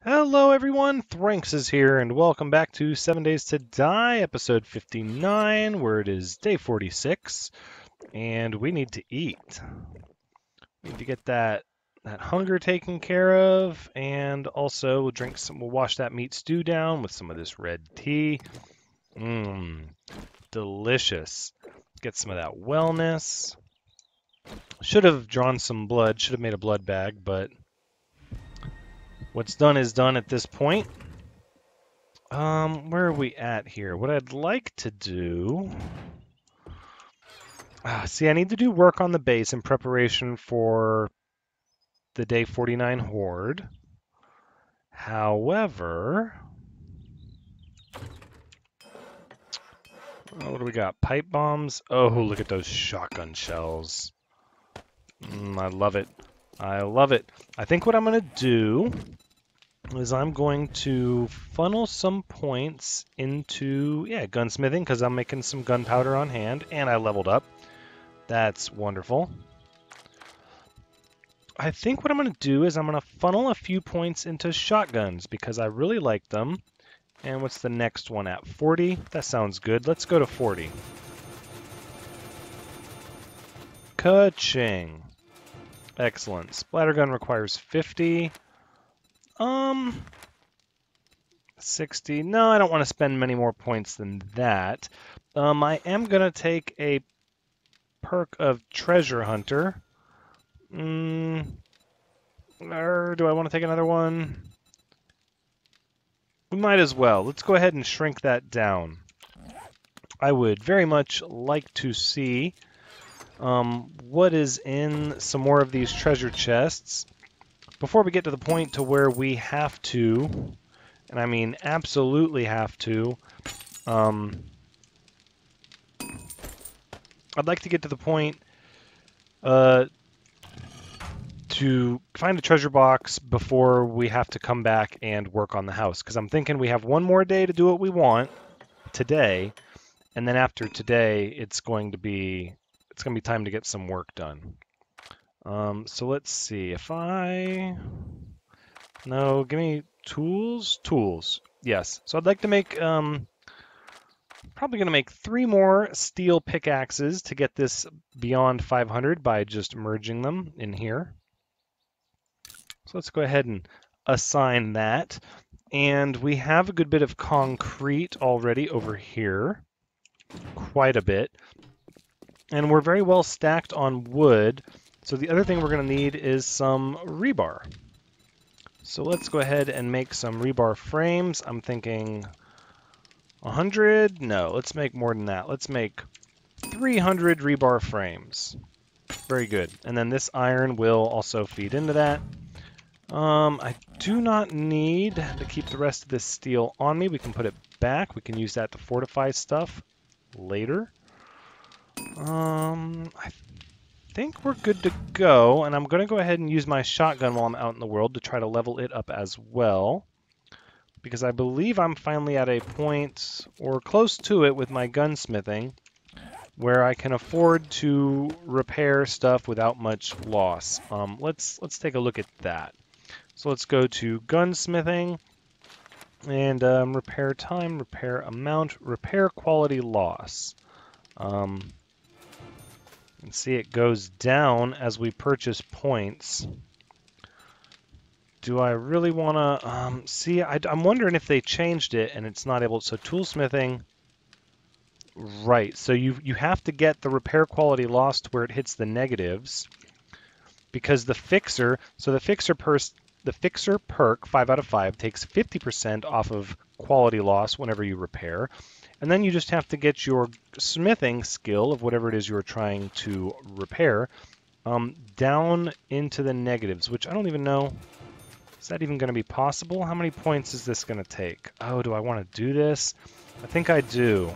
Hello everyone, Thranxes here, and welcome back to 7 Days to Die, episode 59, where it is day 46, and we need to eat. We need to get that hunger taken care of, and also we'll wash that meat stew down with some of this red tea. Mmm, delicious. Get some of that wellness. Should have drawn some blood, should have made a blood bag, but what's done is done at this point. Where are we at here? What I'd like to do... see, I need to do work on the base in preparation for the day 49 horde. However... what do we got? Pipe bombs? Oh, look at those shotgun shells. I love it. I love it. I think what I'm going to do is I'm going to funnel some points into, gunsmithing, because I'm making some gunpowder on hand, and I leveled up. That's wonderful. I think what I'm going to do is I'm going to funnel a few points into shotguns, because I really like them. And what's the next one at? 40? That sounds good. Let's go to 40. Ka-ching. Excellent. Splattergun requires 50. 60. No, I don't want to spend many more points than that. I am going to take a perk of Treasure Hunter. Or do I want to take another one? We might as well. Let's go ahead and shrink that down. I would very much like to see what is in some more of these treasure chests before we get to the point to where we have to, and I mean absolutely have to, I'd like to get to the point to find a treasure box before we have to come back and work on the house, because I'm thinking we have one more day to do what we want today, and then after today it's going to be time to get some work done. So let's see. If give me tools. Yes. So I'd like to make probably going to make 3 more steel pickaxes to get this beyond 500 by just merging them in here. So let's go ahead and assign that. And we have a good bit of concrete already over here. Quite a bit. And we're very well stacked on wood. So the other thing we're going to need is some rebar. So let's go ahead and make some rebar frames. I'm thinking 100? No, let's make more than that. Let's make 300 rebar frames. Very good. And then this iron will also feed into that. I do not need to keep the rest of this steel on me. We can put it back. We can use that to fortify stuff later. I think we're good to go, and I'm going to go ahead and use my shotgun while I'm out in the world to try to level it up as well, because I believe I'm finally at a point, or close to it, with my gunsmithing, where I can afford to repair stuff without much loss. Let's take a look at that. So let's go to gunsmithing, and repair time, repair amount, repair quality loss. And see, it goes down as we purchase points. Do I really want to... see, I'm wondering if they changed it and it's not able... So toolsmithing... Right, so you have to get the repair quality loss to where it hits the negatives. Because the fixer... So the fixer perk, 5 out of 5, takes 50% off of quality loss whenever you repair. And then you just have to get your smithing skill of whatever it is you're trying to repair down into the negatives, which I don't even know. Is that even going to be possible? How many points is this going to take? Oh, do I want to do this? I think I do.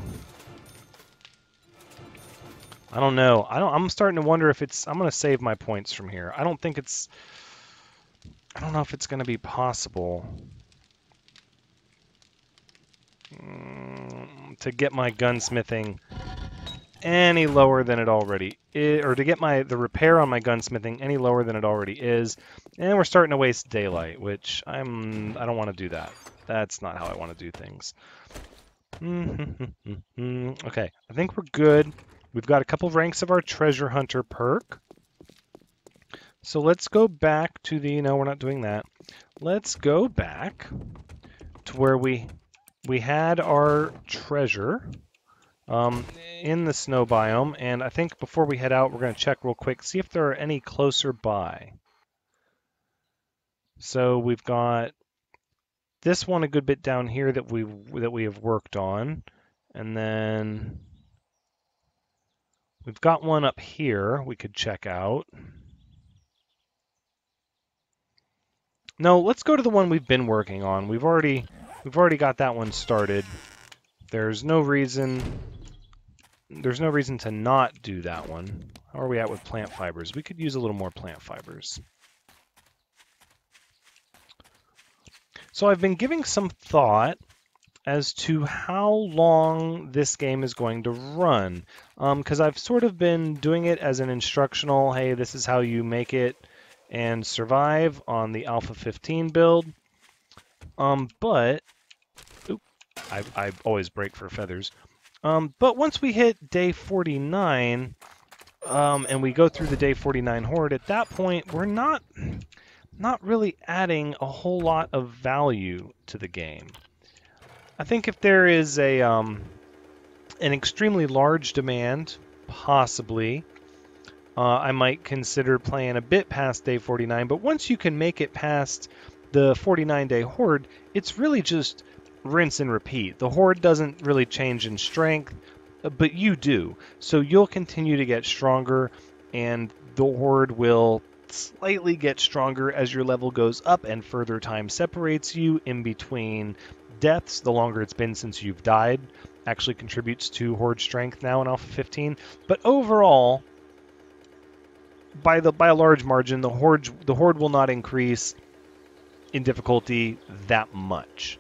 I don't know. I'm starting to wonder if it's... I'm going to save my points from here. I don't think it's... I don't know if it's going to be possible to get my gunsmithing any lower than it already is, or to get the repair on my gunsmithing any lower than it already is. And we're starting to waste daylight, which I don't want to do that. That's not how I want to do things. Okay, I think we're good. We've got a couple ranks of our treasure hunter perk. So let's go back to the, no, we're not doing that. Let's go back to where we had our treasure in the snow biome. And I think before we head out, we're going to check real quick, see if there are any closer by. So we've got this one a good bit down here that we have worked on. And then we've got one up here we could check out. No, let's go to the one we've been working on. We've already got that one started. There's no reason to not do that one. How are we at with plant fibers? We could use a little more plant fibers. So I've been giving some thought as to how long this game is going to run, because I've sort of been doing it as an instructional, hey, this is how you make it and survive on the Alpha 15 build. But I always break for feathers. But once we hit day 49, and we go through the day 49 horde, at that point we're not really adding a whole lot of value to the game. I think if there is an extremely large demand, possibly, I might consider playing a bit past day 49, but once you can make it past the 49-day horde, it's really just rinse and repeat. The horde doesn't really change in strength, but you do. So you'll continue to get stronger, and the horde will slightly get stronger as your level goes up and further time separates you in between deaths. The longer it's been since you've died actually contributes to horde strength now in Alpha 15. But overall, by a large margin, the horde will not increase in difficulty that much.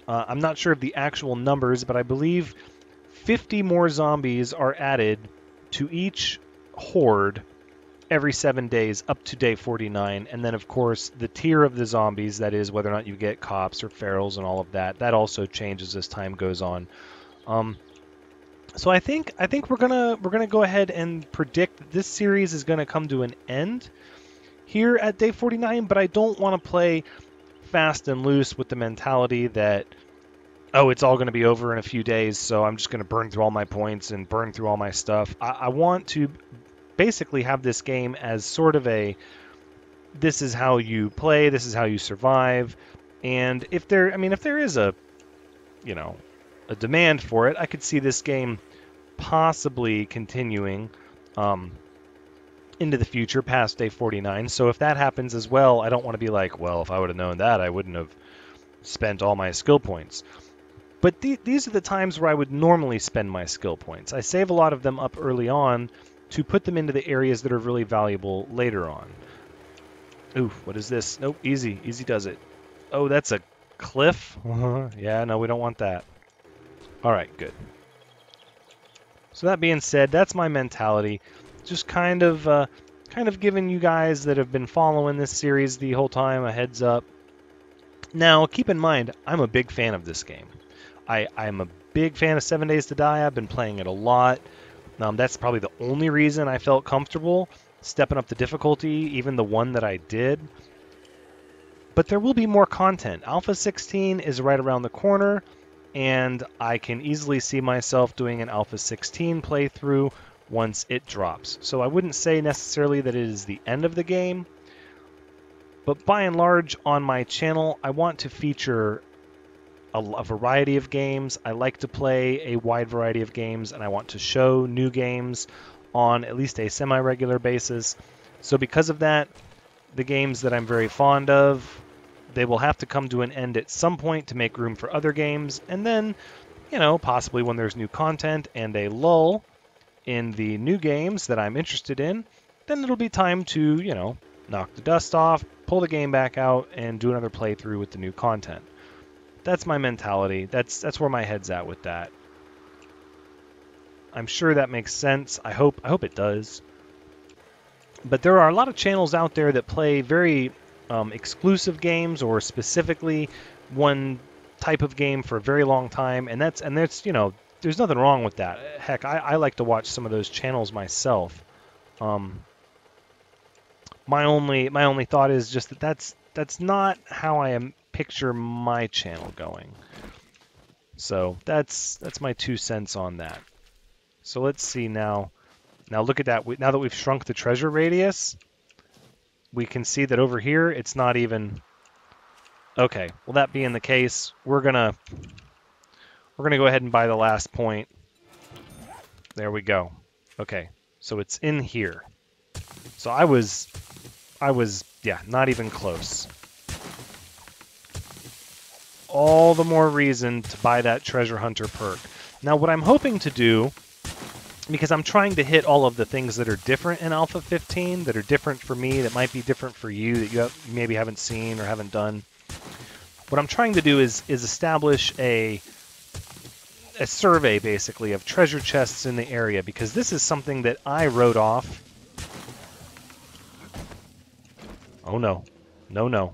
I'm not sure of the actual numbers, but I believe 50 more zombies are added to each horde every 7 days up to day 49. And then, of course, the tier of the zombies, that is whether or not you get cops or ferals and all of that, that also changes as time goes on. So I think we're gonna go ahead and predict that this series is gonna come to an end here at day 49, but I don't want to play fast and loose with the mentality that, oh, it's all going to be over in a few days, so I'm just going to burn through all my points and burn through all my stuff. I want to basically have this game as sort of a, this is how you play, this is how you survive, and if there is a demand for it, I could see this game possibly continuing into the future past day 49. So if that happens as well, I don't want to be like, well, if I would have known that, I wouldn't have spent all my skill points. But these are the times where I would normally spend my skill points. I save a lot of them up early on to put them into the areas that are really valuable later on. Ooh, what is this? Nope, easy does it. Oh, that's a cliff? Yeah, no, we don't want that. All right, good. So that being said, that's my mentality. Just kind of giving you guys that have been following this series the whole time a heads up. Now, keep in mind, I'm a big fan of this game. I'm a big fan of 7 Days to Die. I've been playing it a lot. That's probably the only reason I felt comfortable stepping up the difficulty, even the one that I did. But there will be more content. Alpha 16 is right around the corner, and I can easily see myself doing an Alpha 16 playthrough once it drops. So I wouldn't say necessarily that it is the end of the game, but by and large on my channel, I want to feature a variety of games. I like to play a wide variety of games, and I want to show new games on at least a semi-regular basis. So because of that, the games that I'm very fond of, they will have to come to an end at some point to make room for other games, and then, possibly when there's new content and a lull in the new games that I'm interested in, then it'll be time to, knock the dust off, pull the game back out, and do another playthrough with the new content. That's my mentality. That's where my head's at with that. I'm sure that makes sense. I hope it does. But there are a lot of channels out there that play very exclusive games, or specifically one type of game for a very long time, and that's there's nothing wrong with that. Heck, I like to watch some of those channels myself. My only thought is just that's not how I picture my channel going. So that's my 2 cents on that. So let's see now. Now look at that. Now that we've shrunk the treasure radius, we can see that over here it's not even. Okay. Well, that being the case, we're gonna go ahead and buy the last point. There we go. Okay. So it's in here. So I was yeah, not even close. All the more reason to buy that treasure hunter perk. Now what I'm hoping to do, because I'm trying to hit all of the things that are different in Alpha 15, that are different for me, that might be different for you, that you maybe haven't seen or haven't done. What I'm trying to do is establish a survey, basically, of treasure chests in the area, because this is something that I wrote off. Oh no. No, no.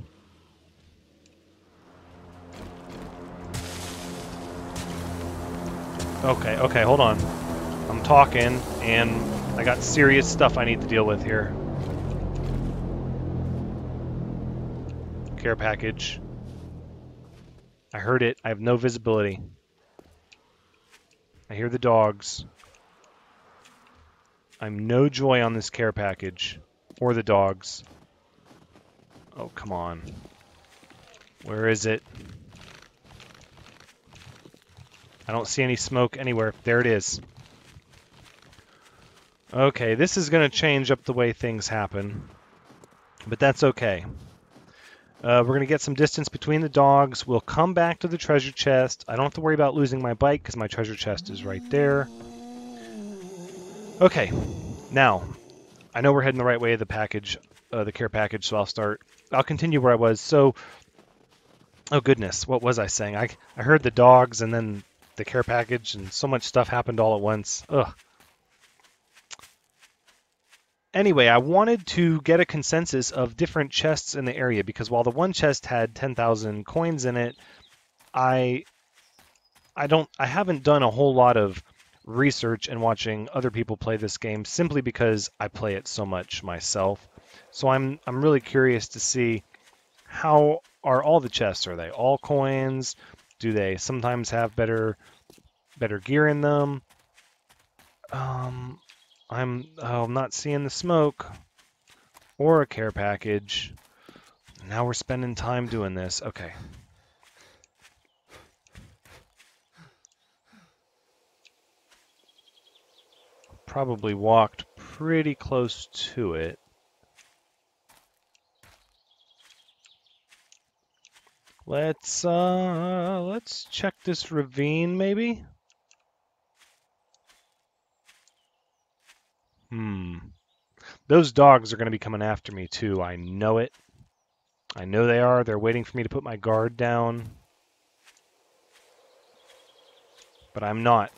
Okay, hold on. I'm talking, and I got serious stuff I need to deal with here. Care package. I heard it. I have no visibility. I hear the dogs. I'm no joy on this care package. Or the dogs. Oh, come on. Where is it? I don't see any smoke anywhere. There it is. Okay, this is going to change up the way things happen. But that's okay. We're going to get some distance between the dogs. We'll come back to the treasure chest. I don't have to worry about losing my bike because my treasure chest is right there. Okay, now, I know we're heading the right way of the package, the care package, so I'll continue where I was. So, oh goodness, what was I saying? I heard the dogs and then the care package, and so much stuff happened all at once. Ugh. Anyway, I wanted to get a consensus of different chests in the area, because while the one chest had 10,000 coins in it, I haven't done a whole lot of research and watching other people play this game, simply because I play it so much myself. So I'm really curious to see, how are all the chests? Are they all coins? Do they sometimes have better gear in them? I'm not seeing the smoke or a care package. Now we're spending time doing this. Okay. Probably walked pretty close to it. Let's check this ravine maybe. Those dogs are going to be coming after me too. I know it. I know they are. They're waiting for me to put my guard down. But I'm not.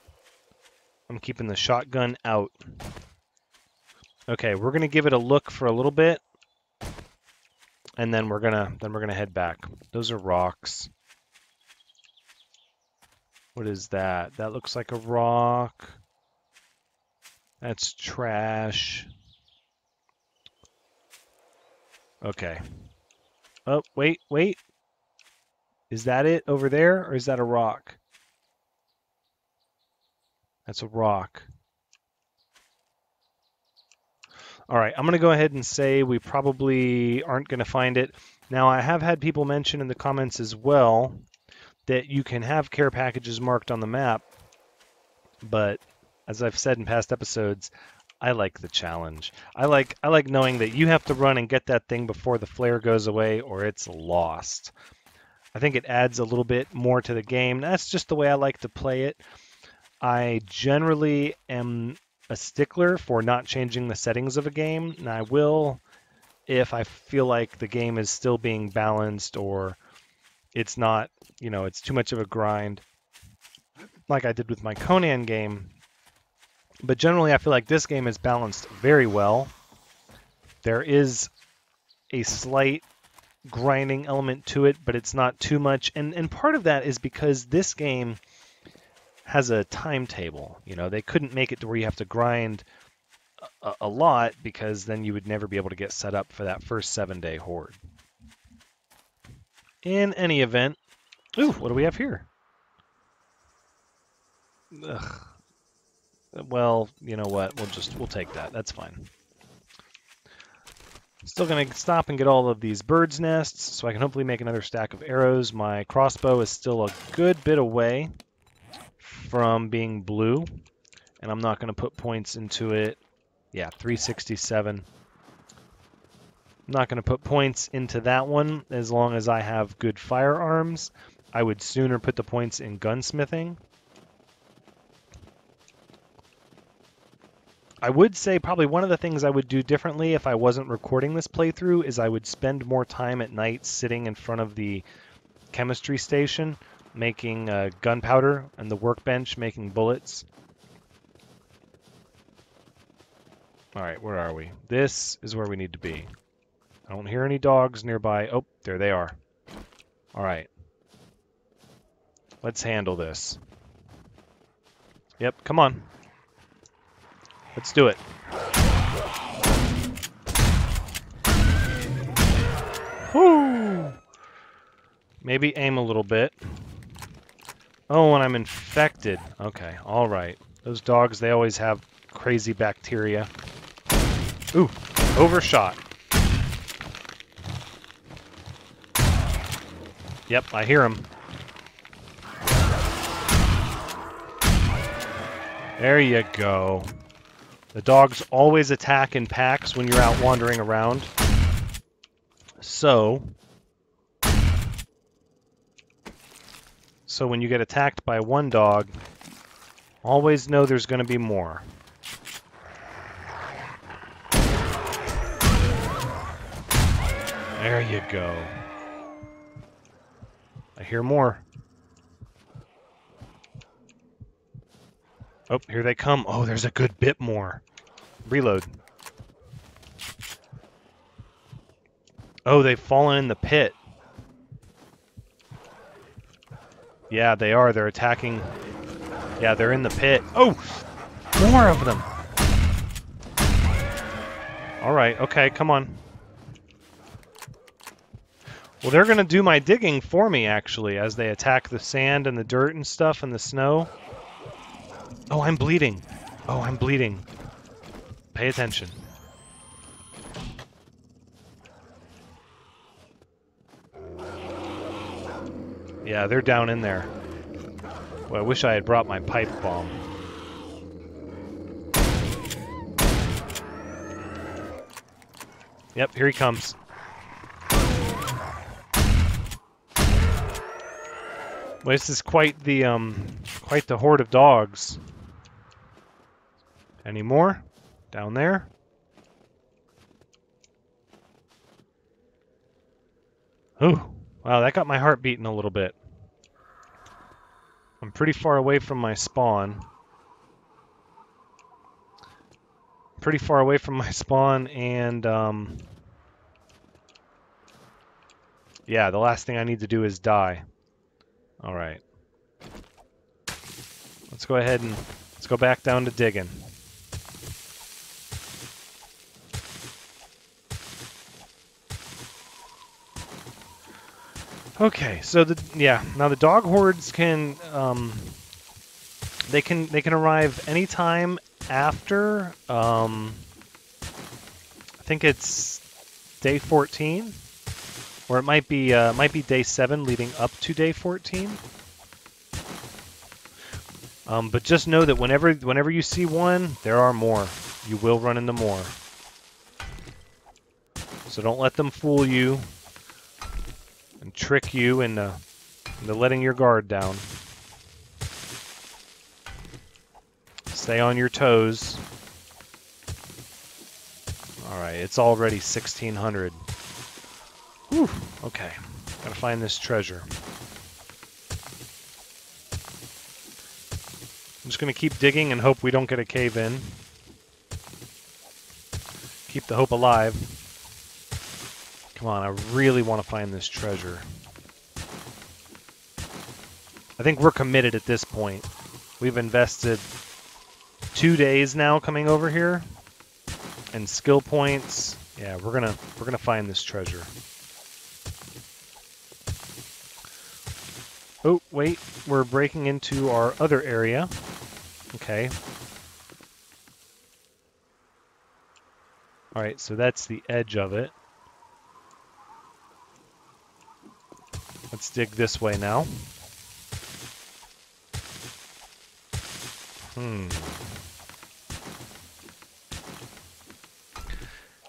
I'm keeping the shotgun out. Okay, we're going to give it a look for a little bit. And then we're gonna head back. Those are rocks. What is that? That looks like a rock. That's trash. Okay. Oh, wait. Is that it over there, or is that a rock? That's a rock. All right, I'm going to go ahead and say we probably aren't going to find it. Now, I have had people mention in the comments as well that you can have care packages marked on the map, but as I've said in past episodes, I like the challenge. I like knowing that you have to run and get that thing before the flare goes away, or it's lost. I think it adds a little bit more to the game. That's just the way I like to play it. I generally am a stickler for not changing the settings of a game, and I will if I feel like the game is still being balanced, or it's not, it's too much of a grind, like I did with my Conan game. But generally, I feel like this game is balanced very well. There is a slight grinding element to it, but it's not too much. And part of that is because this game has a timetable. You know, they couldn't make it to where you have to grind a lot, because then you would never be able to get set up for that first 7-day horde. In any event, ooh, what do we have here? Ugh. Well, you know what? We'll take that. That's fine. Still going to stop and get all of these birds' nests so I can hopefully make another stack of arrows. My crossbow is still a good bit away from being blue, and I'm not going to put points into it. Yeah, 367. I'm not going to put points into that one as long as I have good firearms. I would sooner put the points in gunsmithing. I would say probably one of the things I would do differently if I wasn't recording this playthrough is I would spend more time at night sitting in front of the chemistry station making gunpowder and the workbench making bullets. All right, where are we? This is where we need to be. I don't hear any dogs nearby. Oh, there they are. All right. Let's handle this. Yep, come on. Let's do it. Whoo! Maybe aim a little bit. Oh, and I'm infected. Okay, all right. Those dogs, they always have crazy bacteria. Ooh, overshot. Yep, I hear him. There you go. The dogs always attack in packs when you're out wandering around. So when you get attacked by one dog, always know there's going to be more. There you go. I hear more. Oh, here they come. Oh, there's a good bit more. Reload. Oh, they've fallen in the pit. Yeah, they are. They're attacking. Yeah, they're in the pit. Oh, more of them. All right. Okay, come on. Well, they're going to do my digging for me, actually, as they attack the sand and the dirt and stuff and the snow. Oh, I'm bleeding. Oh, I'm bleeding. Pay attention. Yeah, they're down in there. Well, I wish I had brought my pipe bomb. Yep, here he comes. Well, this is quite the horde of dogs. Any more? Down there? Ooh, wow, that got my heart beating a little bit. I'm pretty far away from my spawn. Pretty far away from my spawn, and yeah, the last thing I need to do is die. All right. Let's go ahead and let's go back down to digging. Okay, so now the dog hordes can they can arrive anytime after I think it's day 14, or it might be day 7 leading up to day 14. But just know that whenever you see one, there are more. You will run into more. So don't let them fool you and trick you into letting your guard down. Stay on your toes. All right, it's already 1600. Whew, okay, gotta find this treasure. I'm just gonna keep digging and hope we don't get a cave in. Keep the hope alive. Come on, I really want to find this treasure. I think we're committed at this point. We've invested 2 days now coming over here, and skill points. Yeah, we're gonna find this treasure. Oh, wait, we're breaking into our other area. Okay. All right, so that's the edge of it. Let's dig this way now.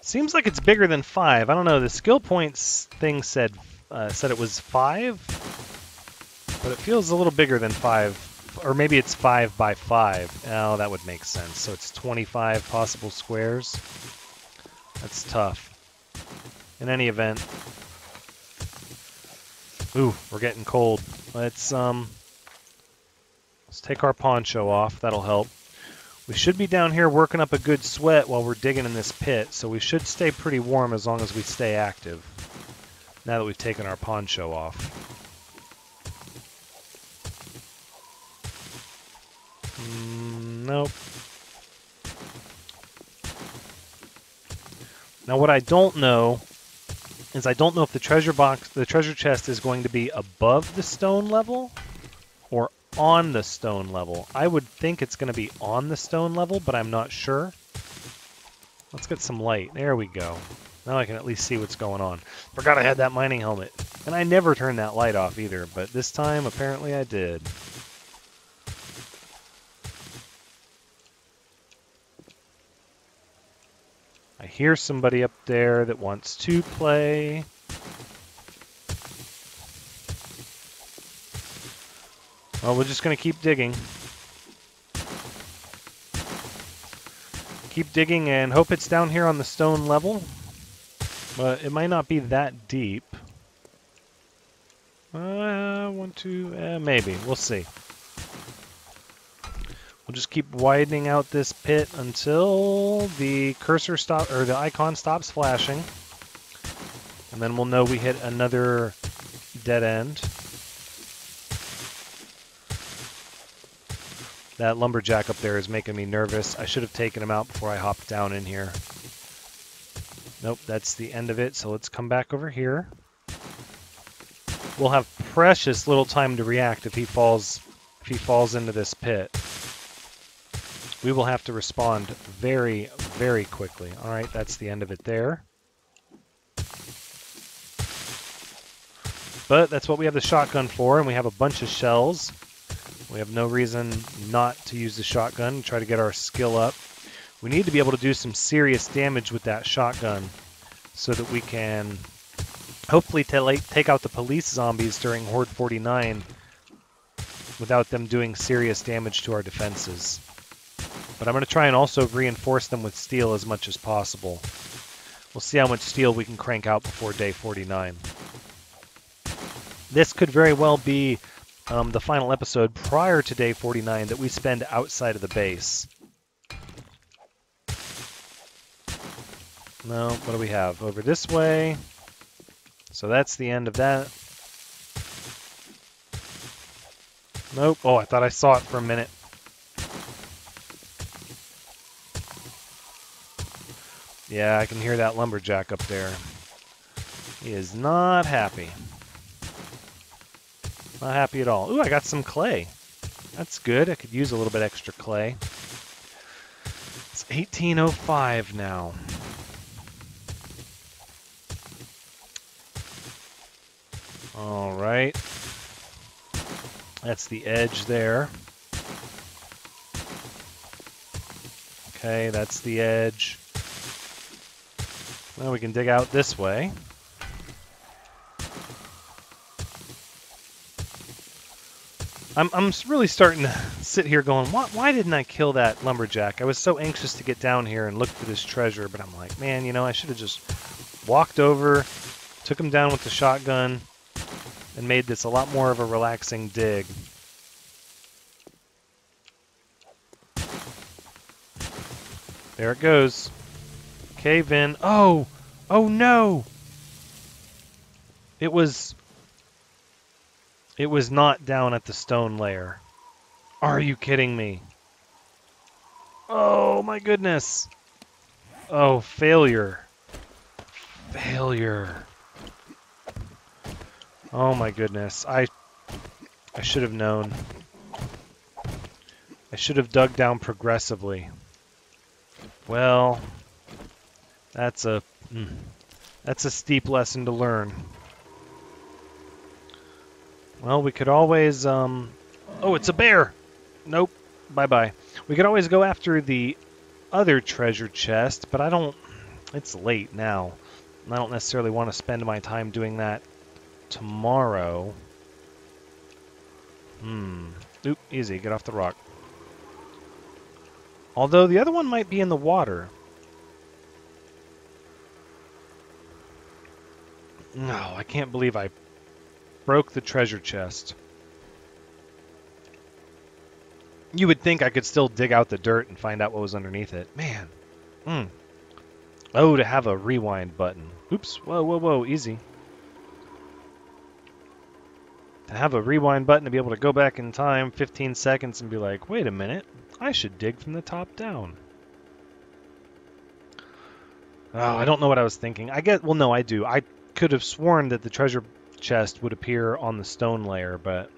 Seems like it's bigger than 5. I don't know. The skill points thing said it was 5, but it feels a little bigger than 5, or maybe it's 5 by 5. Oh, that would make sense. So it's 25 possible squares. That's tough. In any event, ooh, we're getting cold. Let's take our poncho off. That'll help. We should be down here working up a good sweat while we're digging in this pit, so we should stay pretty warm as long as we stay active, now that we've taken our poncho off. Nope. Now what I don't know is I don't know if the treasure chest is going to be above the stone level or on the stone level. I would think it's going to be on the stone level, but I'm not sure. Let's get some light. There we go. Now I can at least see what's going on. Forgot I had that mining helmet. And I never turned that light off either, but this time apparently I did. I hear somebody up there that wants to play. Well, we're just going to keep digging. Keep digging and hope it's down here on the stone level. But it might not be that deep. Maybe. We'll see. We'll just keep widening out this pit until the cursor stop or the icon stops flashing. And then we'll know we hit another dead end. That lumberjack up there is making me nervous. I should have taken him out before I hopped down in here. Nope, that's the end of it, so let's come back over here. We'll have precious little time to react if he falls into this pit. We will have to respond very, very quickly. All right, that's the end of it there. But that's what we have the shotgun for, and we have a bunch of shells. We have no reason not to use the shotgun and try to get our skill up. We need to be able to do some serious damage with that shotgun so that we can hopefully take out the police zombies during Horde 49 without them doing serious damage to our defenses. But I'm going to try and also reinforce them with steel as much as possible. We'll see how much steel we can crank out before day 49. This could very well be the final episode prior to day 49 that we spend outside of the base. No, what do we have? Over this way. So that's the end of that. Nope. Oh, I thought I saw it for a minute. Yeah, I can hear that lumberjack up there. He is not happy. Not happy at all. Ooh, I got some clay. That's good. I could use a little bit extra clay. It's 18:05 now. All right. That's the edge there. Okay, that's the edge. Now we can dig out this way. I'm really starting to sit here going, why didn't I kill that lumberjack? I was so anxious to get down here and look for this treasure, but I'm like, man, you know, I should have just walked over, took him down with the shotgun, and made this a lot more of a relaxing dig. There it goes. Cave in. Oh! Oh no! It was not down at the stone layer. Are you kidding me? Oh my goodness! Oh, failure. Failure. Oh my goodness. I should have known. I should have dug down progressively. Well, that's a steep lesson to learn. Well, we could always oh, it's a bear. Nope. Bye-bye. We could always go after the other treasure chest, but it's late now. I don't necessarily want to spend my time doing that tomorrow. Oop, easy, get off the rock. Although the other one might be in the water. No, I can't believe I broke the treasure chest. You would think I could still dig out the dirt and find out what was underneath it. Man. Oh, to have a rewind button. Oops. Whoa, whoa, whoa. Easy. To have a rewind button to be able to go back in time 15 seconds and be like, wait a minute, I should dig from the top down. Oh, I don't know what I was thinking. Well, no, I do. I could have sworn that the treasure chest would appear on the stone layer, but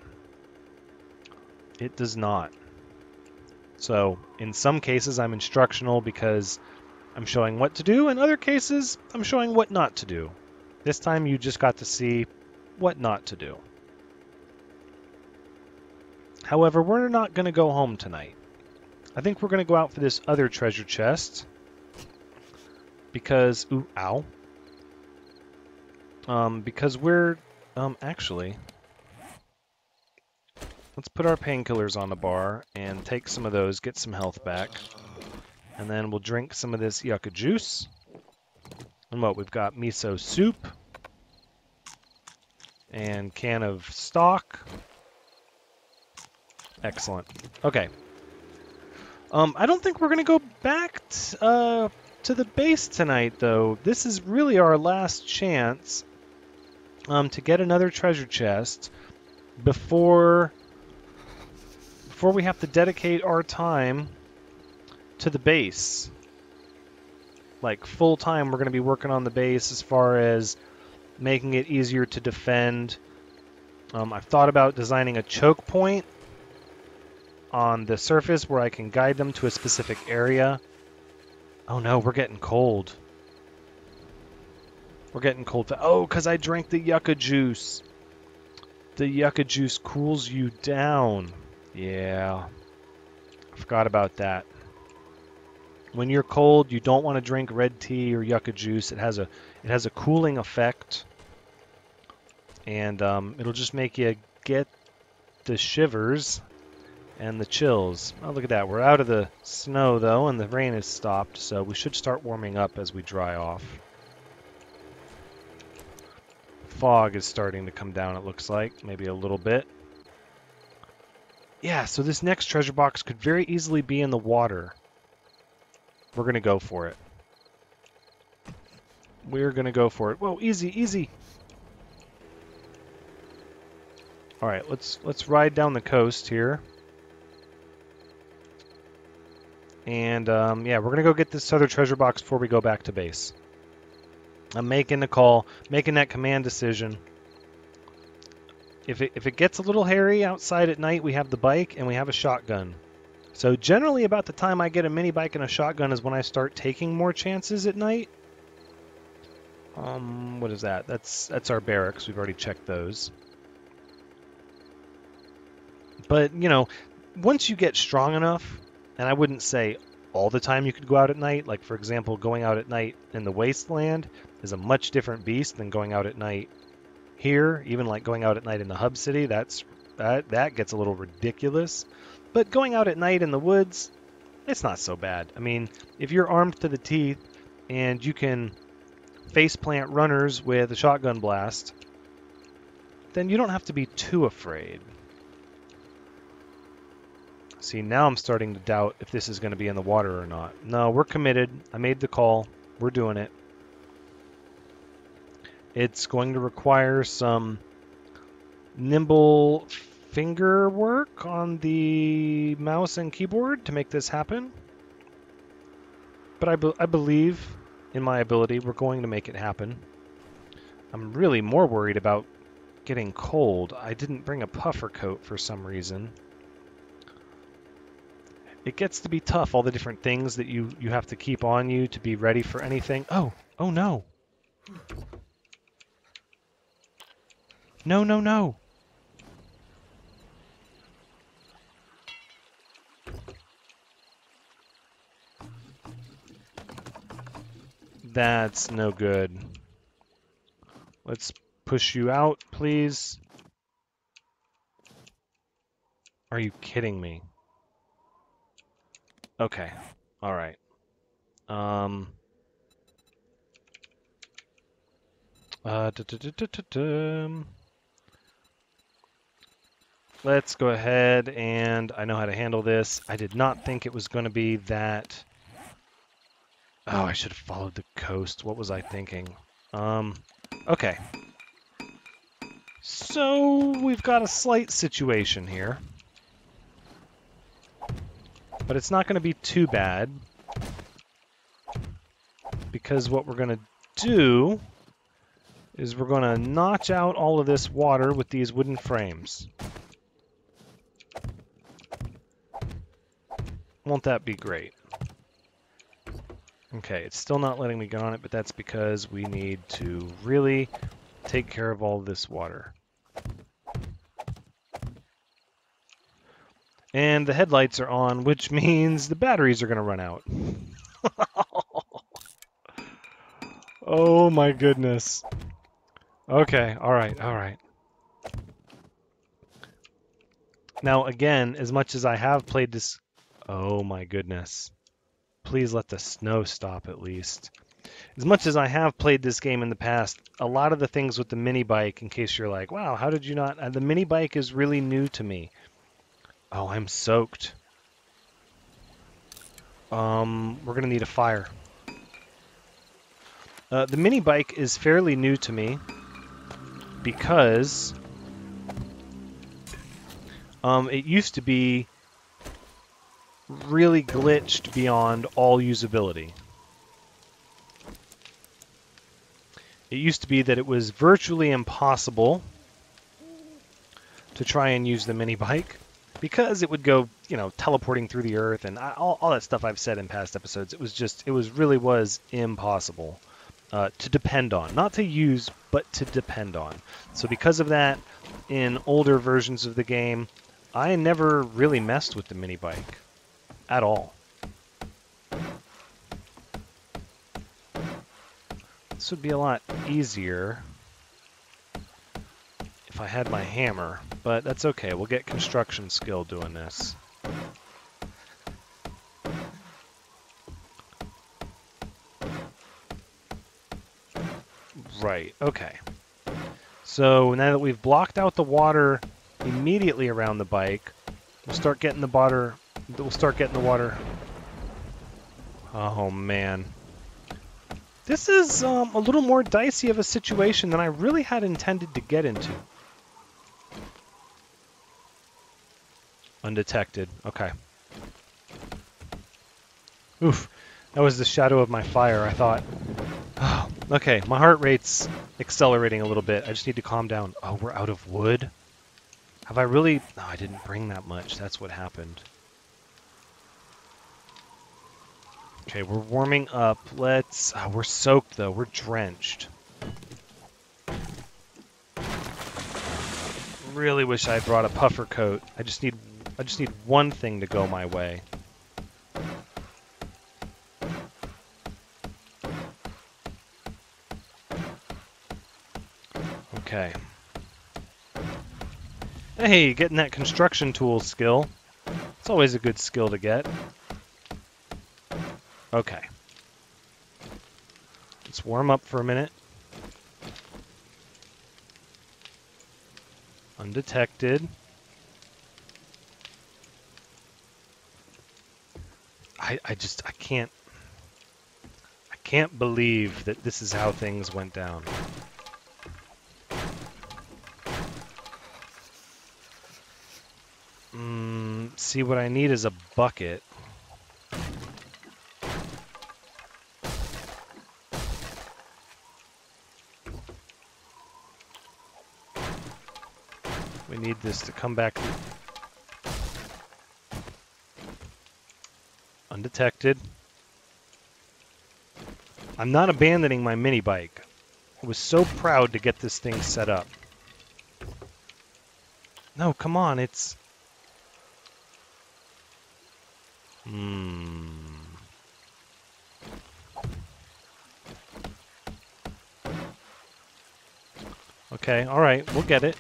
it does not. So, in some cases, I'm instructional because I'm showing what to do. In other cases, I'm showing what not to do. This time, you just got to see what not to do. However, we're not going to go home tonight. I think we're going to go out for this other treasure chest. Because, ooh, ow. Because we're, actually, let's put our painkillers on the bar and take some of those, get some health back. And then we'll drink some of this yucca juice. And what, we've got miso soup. And can of stock. Excellent. Okay. I don't think we're going to go back to the base tonight, though. This is really our last chance to get another treasure chest before we have to dedicate our time to the base. Like, full time, we're going to be working on the base as far as making it easier to defend. I've thought about designing a choke point on the surface where I can guide them to a specific area. Oh no, we're getting cold. We're getting cold. Oh, because I drank the yucca juice. The yucca juice cools you down. Yeah. I forgot about that. When you're cold, you don't want to drink red tea or yucca juice. It has a cooling effect. And it'll just make you get the shivers and the chills. Oh, look at that. We're out of the snow, though, and the rain has stopped, so we should start warming up as we dry off. Fog is starting to come down, it looks like. Maybe a little bit. Yeah, so this next treasure box could very easily be in the water. We're going to go for it. We're going to go for it. Whoa, easy, easy. All right, let's ride down the coast here. And, yeah, we're going to go get this other treasure box before we go back to base. I'm making the call, making that command decision. If it gets a little hairy outside at night, we have the bike and we have a shotgun. So generally about the time I get a mini bike and a shotgun is when I start taking more chances at night. What is that? That's our barracks. We've already checked those. But, you know, once you get strong enough, and I wouldn't say all the time you could go out at night. Like, for example, going out at night in the wasteland is a much different beast than going out at night here. Even like going out at night in the hub city, that gets a little ridiculous. But going out at night in the woods, it's not so bad. I mean, if you're armed to the teeth and you can faceplant runners with a shotgun blast, then you don't have to be too afraid. See, now I'm starting to doubt if this is going to be in the water or not. No, we're committed. I made the call. We're doing it. It's going to require some nimble finger work on the mouse and keyboard to make this happen. But I believe in my ability. We're going to make it happen. I'm really more worried about getting cold. I didn't bring a puffer coat for some reason. It gets to be tough, all the different things that you have to keep on you to be ready for anything. Oh no. No. That's no good. Let's push you out, please. Are you kidding me? Okay. All right. Let's go ahead, and I know how to handle this. I did not think it was going to be that. Oh, I should have followed the coast. What was I thinking? Okay. So we've got a slight situation here. But it's not going to be too bad. Because what we're going to do is we're going to notch out all of this water with these wooden frames. Won't that be great? Okay, it's still not letting me get on it, but that's because we need to really take care of all this water. And the headlights are on, which means the batteries are going to run out. Oh my goodness. Okay, alright. Now again, as much as I have played this... Oh my goodness. Please let the snow stop at least. As much as I have played this game in the past, a lot of the things with the mini bike, in case you're like, wow, how did you not... the mini bike is really new to me. Oh, I'm soaked. We're going to need a fire. The mini bike is fairly new to me because it used to be really glitched beyond all usability. It used to be that it was virtually impossible to try and use the mini bike because it would go, teleporting through the earth and all that stuff I've said in past episodes. It really was impossible to depend on. Not to use, but to depend on. So because of that, in older versions of the game, I never really messed with the mini bike at all. This would be a lot easier if I had my hammer, but that's okay. We'll get construction skill doing this. Right, okay. So now that we've blocked out the water immediately around the bike, we'll start getting the water. Oh man. This is a little more dicey of a situation than I really had intended to get into. Undetected. Okay. Oof. That was the shadow of my fire, I thought. Oh, okay, my heart rate's accelerating a little bit. I just need to calm down. Oh, we're out of wood? Have I really... No, I didn't bring that much. That's what happened. Okay, we're warming up. Let's... Oh, we're soaked, though. We're drenched. Really wish I had brought a puffer coat. I just need one thing to go my way. Okay. Hey, getting that construction tool skill. It's always a good skill to get. Okay. Let's warm up for a minute. Undetected. I Can't believe that this is how things went down. See, what I need is a bucket. We need this to come back undetected. I'm not abandoning my mini bike. I was so proud to get this thing set up. No, come on, it's... Okay, alright, we'll get it.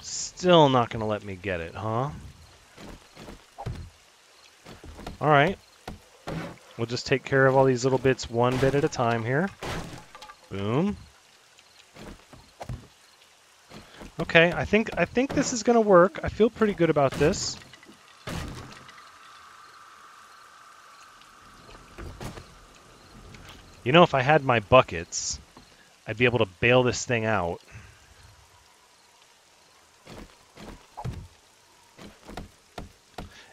Still not gonna let me get it, huh? Alright. We'll just take care of all these little bits one bit at a time here. Boom. Okay, I think this is gonna work. I feel pretty good about this. You know, if I had my buckets, I'd be able to bail this thing out.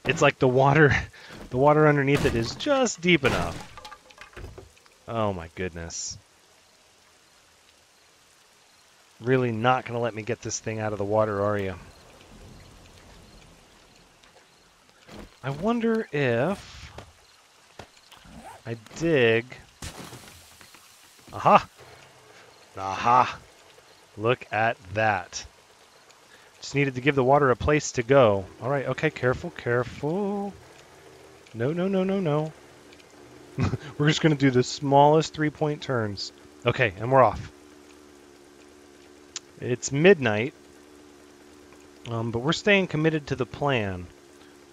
It's like the water underneath it is just deep enough. Oh my goodness. Really not going to let me get this thing out of the water, are you? I wonder if I dig... Aha! Aha! Look at that. Just needed to give the water a place to go. All right, okay, careful, careful. No, no, no, no, no. We're just going to do the smallest 3-point turns. Okay, and we're off. It's midnight, but we're staying committed to the plan,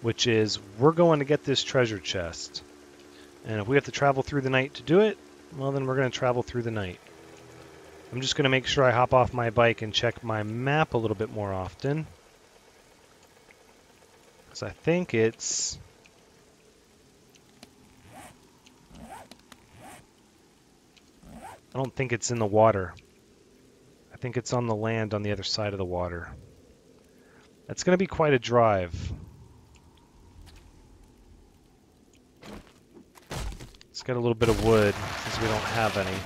which is we're going to get this treasure chest. And if we have to travel through the night to do it, well, then we're going to travel through the night. I'm just going to make sure I hop off my bike and check my map a little bit more often. Because I think it's... I don't think it's in the water. I think it's on the land on the other side of the water. That's going to be quite a drive. Let's get a little bit of wood, since we don't have any.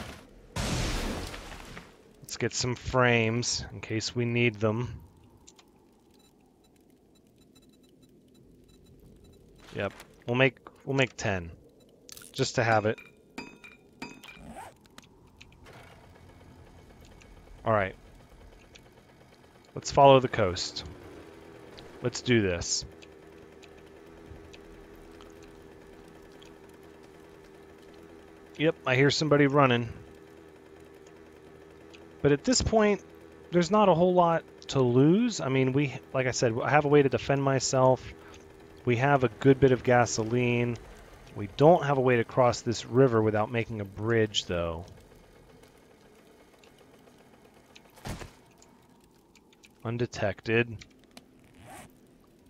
Let's get some frames, in case we need them. Yep, we'll make 10, just to have it. Alright. Let's follow the coast. Let's do this. Yep, I hear somebody running. But at this point, there's not a whole lot to lose. I mean, like I said, I have a way to defend myself. We have a good bit of gasoline. We don't have a way to cross this river without making a bridge, though. Undetected.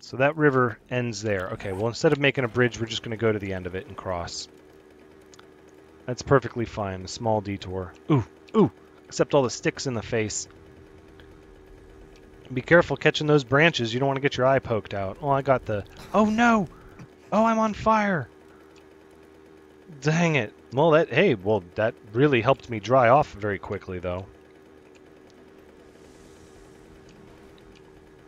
So that river ends there. Okay, well, instead of making a bridge, we're just going to go to the end of it and cross. That's perfectly fine. A small detour. Ooh, ooh, except all the sticks in the face. Be careful catching those branches. You don't want to get your eye poked out. Oh, I got the... Oh, no! Oh, I'm on fire! Dang it. Well, that really helped me dry off very quickly, though.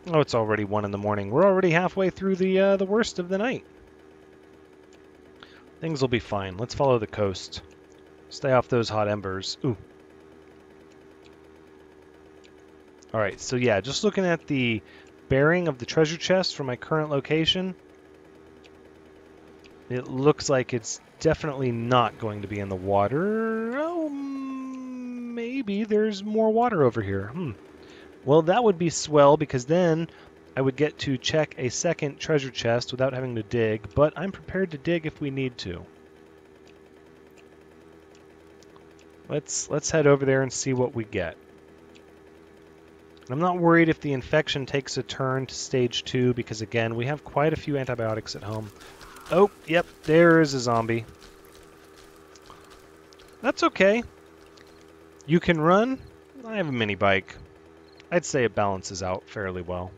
Oh, it's already 1 in the morning. We're already halfway through the worst of the night. Things will be fine. Let's follow the coast. Stay off those hot embers. Ooh. Alright, so yeah, just looking at the bearing of the treasure chest from my current location, it looks like it's definitely not going to be in the water. Oh, maybe there's more water over here. Well, that would be swell, because then I would get to check a second treasure chest without having to dig, but I'm prepared to dig if we need to. Let's head over there and see what we get. I'm not worried if the infection takes a turn to stage 2 because, again, we have quite a few antibiotics at home. Oh, yep, there's a zombie. That's okay. You can run. I have a mini bike. I'd say it balances out fairly well.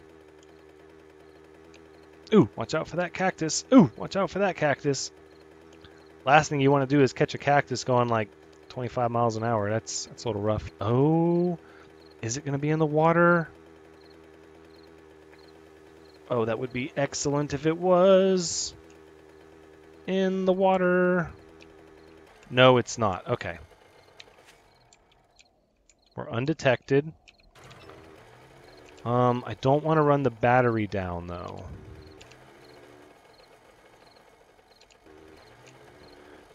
Ooh, watch out for that cactus. Ooh, watch out for that cactus. Last thing you want to do is catch a cactus going like 25 miles an hour. That's a little rough. Oh, is it going to be in the water? Oh, that would be excellent if it was in the water. No, it's not. Okay. We're undetected. I don't want to run the battery down, though.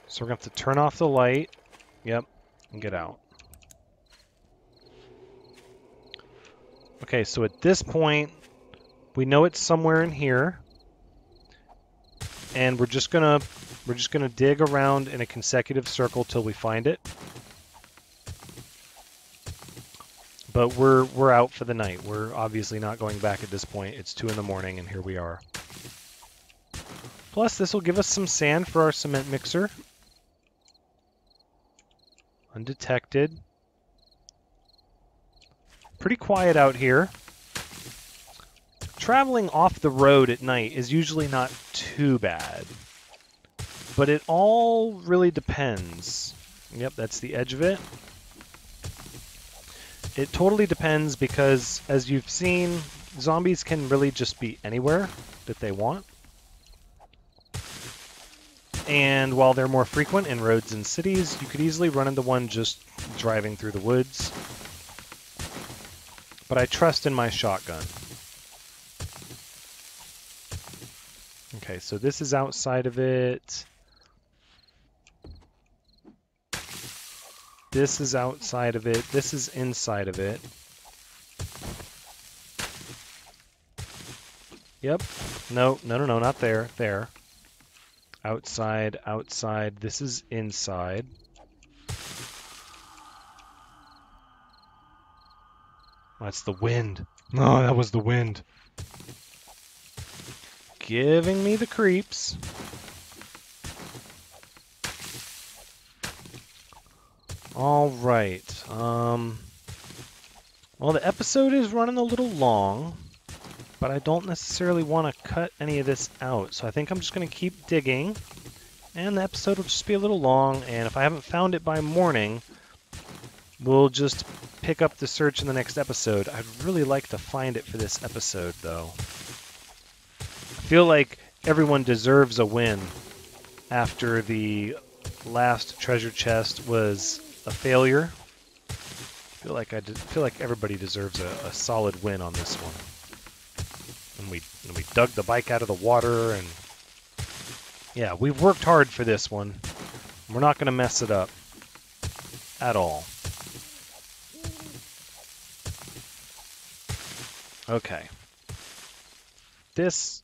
So we're going to have to turn off the light. Yep, and get out. Okay, so at this point, we know it's somewhere in here. And we're just gonna dig around in a consecutive circle till we find it. But we're out for the night. We're obviously not going back at this point. It's 2 in the morning, and here we are. Plus, this will give us some sand for our cement mixer. Undetected. Pretty quiet out here. Traveling off the road at night is usually not too bad. But it all really depends. Yep, that's the edge of it. It totally depends because, as you've seen, zombies can really just be anywhere that they want. And while they're more frequent in roads and cities, you could easily run into one just driving through the woods. But I trust in my shotgun. Okay, so this is outside of it. This is outside of it. This is inside of it. Yep. No, not there. There. Outside, outside. This is inside. That's the wind. No, that was the wind. Giving me the creeps. All right. Well, the episode is running a little long, but I don't necessarily want to cut any of this out. So I think I'm just going to keep digging, and the episode will just be a little long. And if I haven't found it by morning, we'll just pick up the search in the next episode. I'd really like to find it for this episode, though. I feel like everyone deserves a win after the last treasure chest was a failure. I feel like everybody deserves a solid win on this one. And we dug the bike out of the water, and yeah, we've worked hard for this one. We're not going to mess it up at all. Okay. This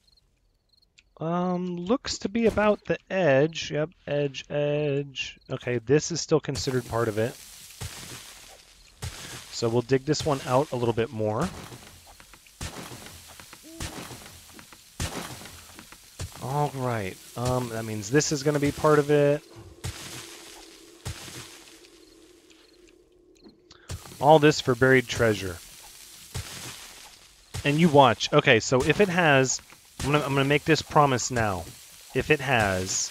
looks to be about the edge. Yep, edge, edge. Okay, this is still considered part of it. So we'll dig this one out a little bit more. All right. That means this is going to be part of it. All this for buried treasure. And you watch. Okay, so if it has... I'm gonna make this promise now. If it has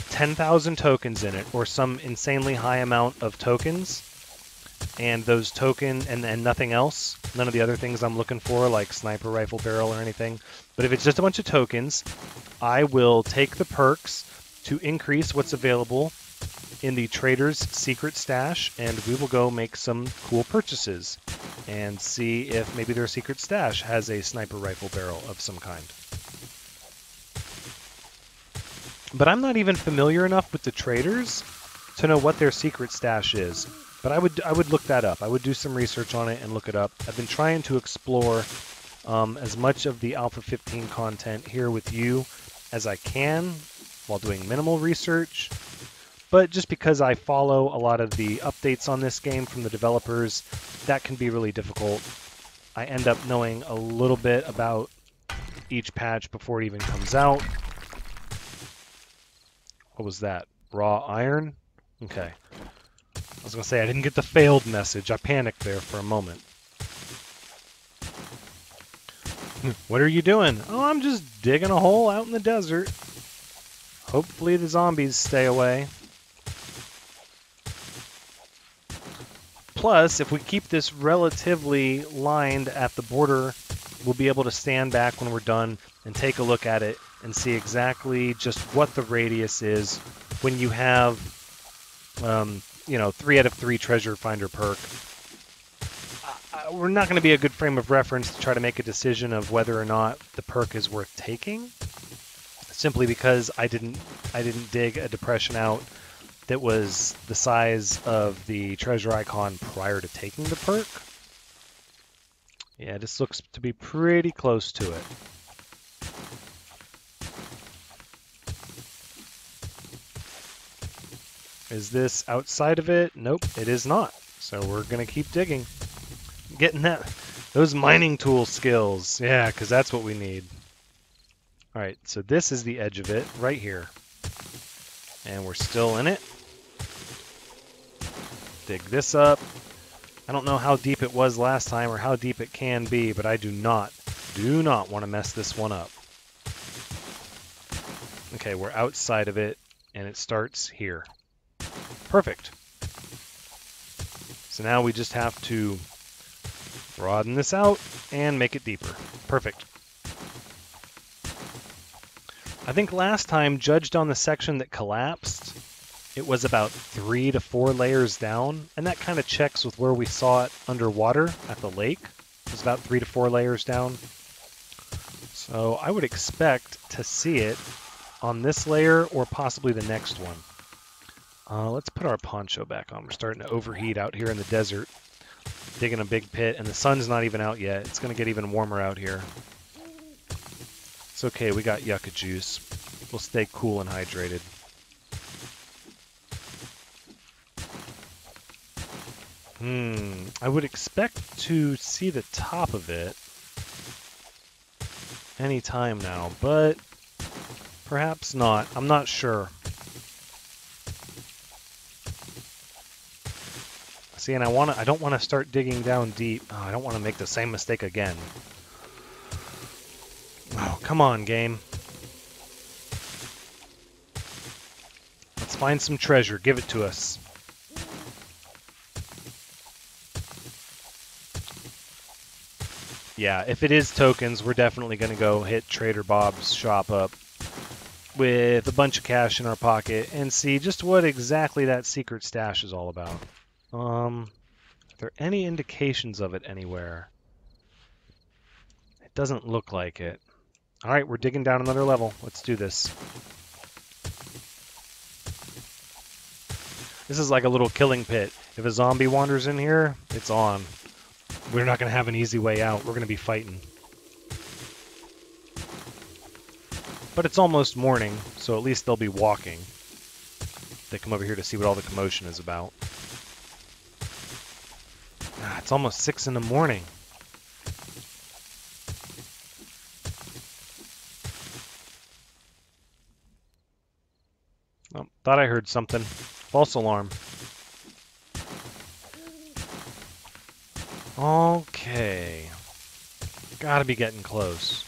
10,000 tokens in it, or some insanely high amount of tokens, and those token and nothing else, none of the other things I'm looking for, like sniper rifle barrel or anything, but if it's just a bunch of tokens, I will take the perks to increase what's available in the trader's secret stash, and we will go make some cool purchases and see if maybe their secret stash has a sniper rifle barrel of some kind. But I'm not even familiar enough with the traders to know what their secret stash is. But I would look that up. I would do some research on it and look it up. I've been trying to explore as much of the Alpha 15 content here with you as I can while doing minimal research. But just because I follow a lot of the updates on this game from the developers, that can be really difficult. I end up knowing a little bit about each patch before it even comes out. What was that? Raw iron? Okay. I was going to say, I didn't get the failed message. I panicked there for a moment. What are you doing? Oh, I'm just digging a hole out in the desert. Hopefully the zombies stay away. Plus, if we keep this relatively lined at the border, we'll be able to stand back when we're done and take a look at it and see exactly just what the radius is when you have, 3 out of 3 treasure finder perk. We're not going to be a good frame of reference to try to make a decision of whether or not the perk is worth taking, simply because I didn't dig a depression out that was the size of the treasure icon prior to taking the perk. Yeah, this looks to be pretty close to it. Is this outside of it? Nope, it is not. So we're going to keep digging. Getting those mining tool skills. Yeah, because that's what we need. All right, so this is the edge of it right here. And we're still in it. Dig this up. I don't know how deep it was last time or how deep it can be, but I do not want to mess this one up. Okay, we're outside of it, and it starts here. Perfect. So now we just have to broaden this out and make it deeper. Perfect. I think last time, judged on the section that collapsed, it was about 3 to 4 layers down, and that kind of checks with where we saw it underwater at the lake. It was about 3 to 4 layers down. So I would expect to see it on this layer or possibly the next one. Let's put our poncho back on. We're starting to overheat out here in the desert, digging a big pit, and the sun's not even out yet. It's going to get even warmer out here. It's okay, we got yucca juice. We'll stay cool and hydrated. I would expect to see the top of it any time now, but perhaps not. I'm not sure. See, and I don't want to start digging down deep. Oh, I don't want to make the same mistake again. Oh, come on, game. Let's find some treasure. Give it to us. Yeah, if it is tokens, we're definitely going to go hit Trader Bob's shop up with a bunch of cash in our pocket and see just what exactly that secret stash is all about. Are there any indications of it anywhere? It doesn't look like it. All right, we're digging down another level. Let's do this. This is like a little killing pit. If a zombie wanders in here, it's on. We're not going to have an easy way out. We're going to be fighting. But it's almost morning, so at least they'll be walking. They come over here to see what all the commotion is about. It's almost 6 in the morning. Oh, thought I heard something. False alarm. Okay. Gotta be getting close.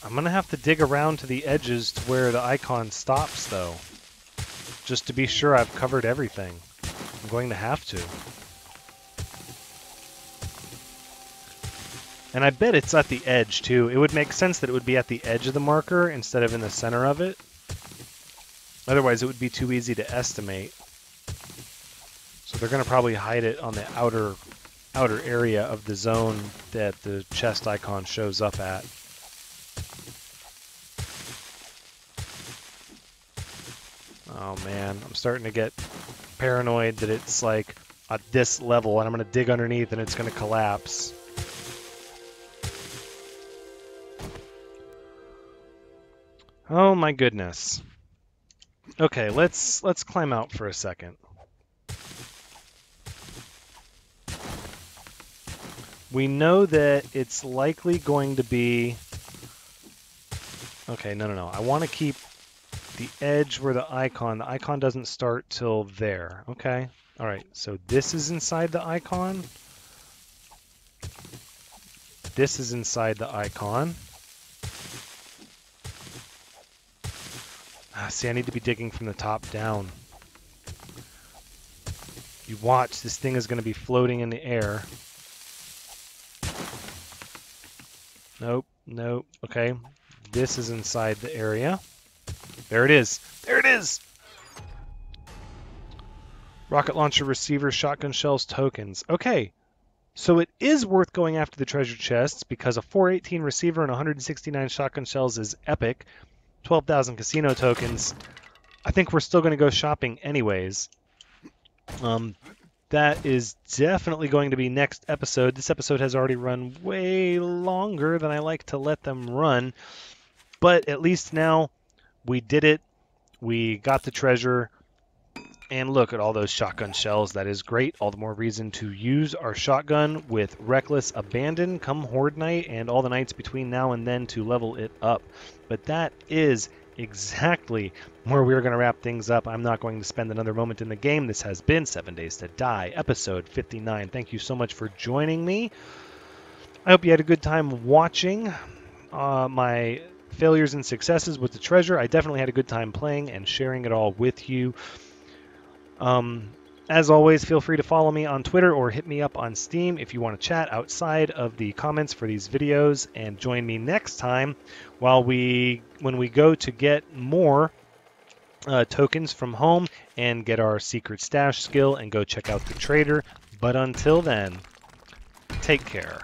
I'm gonna have to dig around to the edges to where the icon stops, though. Just to be sure I've covered everything. I'm going to have to. And I bet it's at the edge, too. It would make sense that it would be at the edge of the marker instead of in the center of it. Otherwise, it would be too easy to estimate. So they're going to probably hide it on the outer area of the zone that the chest icon shows up at. Oh man, I'm starting to get paranoid that it's like at this level and I'm going to dig underneath and it's going to collapse. Oh my goodness. Okay, let's climb out for a second. We know that it's likely going to be... Okay, no. I want to keep the edge where the icon doesn't start till there. Okay. All right. So this is inside the icon. This is inside the icon. See, I need to be digging from the top down. You watch, this thing is going to be floating in the air. Nope. Okay. This is inside the area. There it is. There it is! Rocket launcher, receiver, shotgun shells, tokens. Okay. So it is worth going after the treasure chests because a 418 receiver and 169 shotgun shells is epic. 12,000 casino tokens. I think we're still going to go shopping anyways. That is definitely going to be next episode. This episode has already run way longer than I like to let them run. But at least now we did it. We got the treasure. And look at all those shotgun shells. That is great. All the more reason to use our shotgun with reckless abandon come Horde Night and all the nights between now and then to level it up. But that is exactly where we're going to wrap things up. I'm not going to spend another moment in the game. This has been 7 Days to Die, episode 59. Thank you so much for joining me. I hope you had a good time watching my failures and successes with the treasure. I definitely had a good time playing and sharing it all with you. As always, feel free to follow me on Twitter or hit me up on Steam if you want to chat outside of the comments for these videos, and join me next time when we go to get more tokens from home and get our secret stash skill and go check out the trader. But until then, take care.